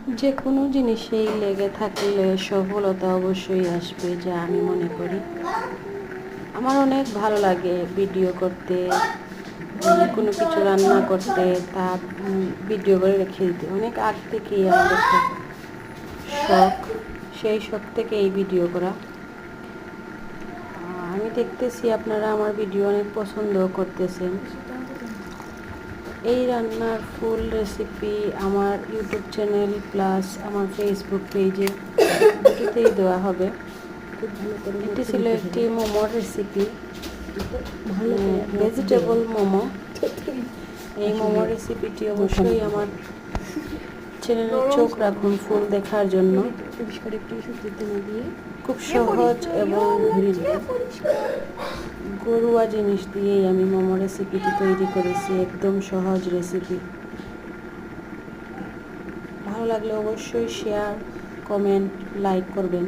যে কোনো জিনিসেই লেগে থাকলে সফলতা অবশ্যই আসবে, যা আমি মনে করি। আমার অনেক ভালো লাগে ভিডিও করতে, কোনো কিছু রান্না করতে, তা ভিডিও করে রেখে দিতে। অনেক আগ থেকেই আমার একটা শখ, সেই শখ থেকে এই ভিডিও করা। আমি দেখতেছি আপনারা আমার ভিডিও অনেক পছন্দ করতেছেন। এই রান্নার ফুল রেসিপি আমার ইউটিউব চ্যানেল প্লাস আমার ফেসবুক পেজে দুটোতেই দেওয়া হবে। এটি ছিল একটি মোমোর রেসিপি, ভেজিটেবল মোমো। এই মোমো রেসিপিটি অবশ্যই আমার চ্যানেলে চোখ রাখুন ফুল দেখার জন্য। খুব সহজ এবং ঘরোয়া জিনিস দিয়েই আমি মোমো রেসিপিটি তৈরি করেছি, একদম সহজ রেসিপি। ভালো লাগলে অবশ্যই শেয়ার, কমেন্ট, লাইক করবেন।